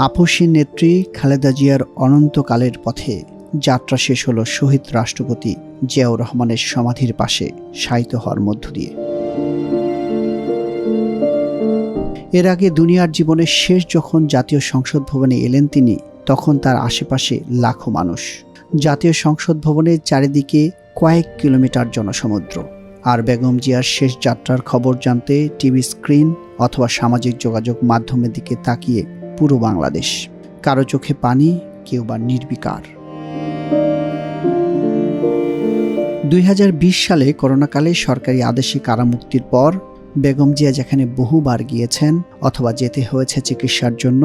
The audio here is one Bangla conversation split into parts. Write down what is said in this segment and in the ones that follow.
আপসীন নেত্রী খালেদা জিয়ার অনন্তকালের পথে যাত্রা শেষ হলো শহীদ রাষ্ট্রপতি জিয়াউর রহমানের সমাধির পাশে শায়িত হওয়ার মধ্য দিয়ে। এর আগে দুনিয়ার জীবনের শেষ যখন জাতীয় সংসদ ভবনে এলেন তিনি, তখন তার আশেপাশে লাখো মানুষ। জাতীয় সংসদ ভবনের চারিদিকে কয়েক কিলোমিটার জনসমুদ্র। আর বেগম জিয়ার শেষ যাত্রার খবর জানতে টিভি স্ক্রিন অথবা সামাজিক যোগাযোগ মাধ্যমের দিকে তাকিয়ে পুরো বাংলাদেশ। কারো চোখে পানি, কেউ বা নির্বিকার। 2020 সালে করোনাকালে সরকারি আদেশে কারামুক্তির পর বেগম জিয়া যেখানে বহুবার গিয়েছেন অথবা যেতে হয়েছে চিকিৎসার জন্য,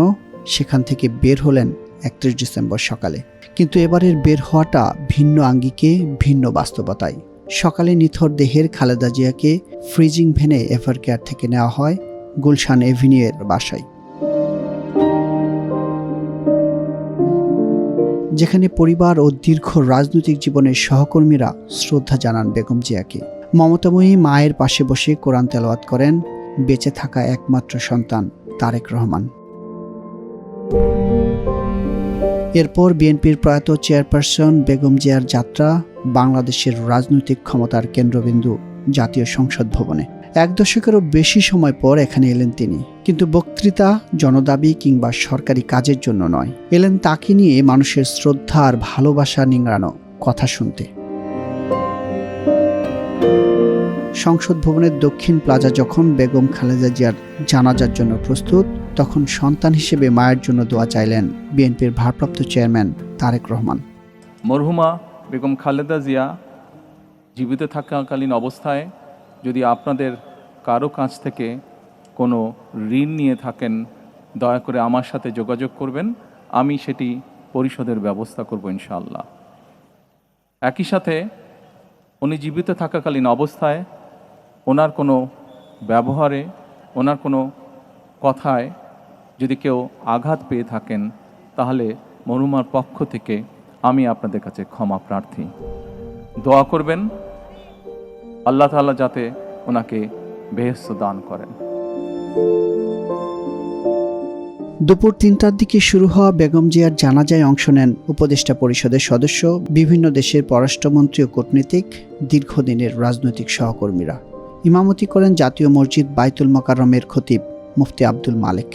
সেখান থেকে বের হলেন 31 ডিসেম্বর সকালে। কিন্তু এবারের বের হওয়াটা ভিন্ন আঙ্গিকে, ভিন্ন বাস্তবতায়। সকালে নিথর দেহের খালেদা জিয়াকে ফ্রিজিং ভ্যানে এভার কেয়ার থেকে নেওয়া হয় গুলশান এভিনিউয়ের বাসায়, যেখানে পরিবার ও দীর্ঘ রাজনৈতিক জীবনের সহকর্মীরা শ্রদ্ধা জানান বেগম জিয়াকে। মমতাময়ী মায়ের পাশে বসে কোরআন তেলাওয়াত করেন বেঁচে থাকা একমাত্র সন্তান তারেক রহমান। এরপর বিএনপির প্রয়াত চেয়ারপারসন বেগম জিয়ার যাত্রা বাংলাদেশের রাজনৈতিক ক্ষমতার কেন্দ্রবিন্দু জাতীয় সংসদ ভবনে। 1 দশকেরও বেশি সময় পর এখানে এলেন তিনি, কিন্তু বক্তৃতা, জনদাবি কিংবা সরকারি কাজের জন্য নয়। এলেন তাকে নিয়ে মানুষের শ্রদ্ধা আর ভালোবাসা নিংড়ানো কথা শুনতে। সংসদ ভবনের দক্ষিণ প্লাজা যখন বেগম খালেদা জিয়ার জানাজার জন্য প্রস্তুত, তখন সন্তান হিসেবে মায়ের জন্য দোয়া চাইলেন বিএনপির ভারপ্রাপ্ত চেয়ারম্যান তারেক রহমান। মরহুমা বেগম খালেদা জিয়া জীবিত থাকাকালীন অবস্থায় যদি আপনাদের কারো কাছ থেকে কোনো ঋণ নিয়ে থাকেন, দয়া করে আমার সাথে যোগাযোগ করবেন, আমি সেটি পরিশোধের ব্যবস্থা করব ইনশাআল্লাহ। একই সাথে উনি জীবিত থাকাকালীন অবস্থায় ওনার কোনো ব্যবহারে, ওনার কোনো কথায় যদি কেউ আঘাত পেয়ে থাকেন, তাহলে মরহুমার পক্ষ থেকে আমি আপনাদের কাছে ক্ষমা প্রার্থী। দোয়া করবেন আল্লাহ তাআলা যাতে ওনাকে বেহেশত দান করেন। দুপুর 3টার দিকে শুরু হওয়া বেগম জিয়ার জানাজায় অংশ নেন উপদেষ্টা পরিষদের সদস্য, বিভিন্ন দেশের পররাষ্ট্রমন্ত্রী ও কূটনীতিক, দীর্ঘদিনের রাজনৈতিক সহকর্মীরা। ইমামতি করেন জাতীয় মসজিদ বাইতুল মোকাররমের খতিব মুফতি আব্দুল মালেক।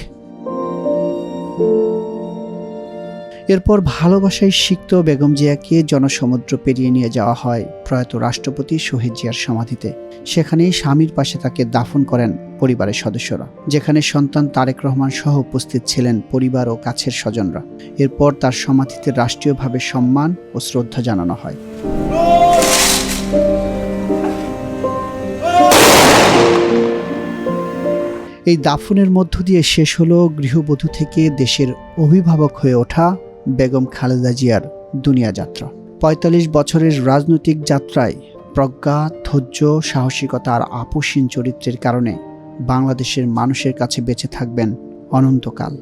এরপর ভালোবাসায় সিক্ত বেগম জিয়াকে জনসমুদ্র পেরিয়ে নিয়ে যাওয়া হয় প্রয়াত রাষ্ট্রপতি শহীদ জিয়ার সমাধিতে। সেখানেই স্বামীর পাশে তাকে দাফন করেন পরিবারের সদস্যরা, যেখানে সন্তান তারেক রহমান সহ উপস্থিত ছিলেন পরিবার ও কাছের স্বজনরা। এরপর তার সমাধিতে রাষ্ট্রীয়ভাবে সম্মান ও শ্রদ্ধা জানানো হয়। এই দাফনের মধ্য দিয়ে শেষ হলো গৃহবধূ থেকে দেশের অভিভাবক হয়ে ওঠা বেগম খালেদা জিয়ার দুনিয়া যাত্রা। 45 বছরের রাজনৈতিক যাত্রায় প্রজ্ঞা, ধৈর্য, সাহসিকতা আর আপসীন চরিত্রের কারণে বাংলাদেশের মানুষের কাছে বেঁচে থাকবেন অনন্তকাল।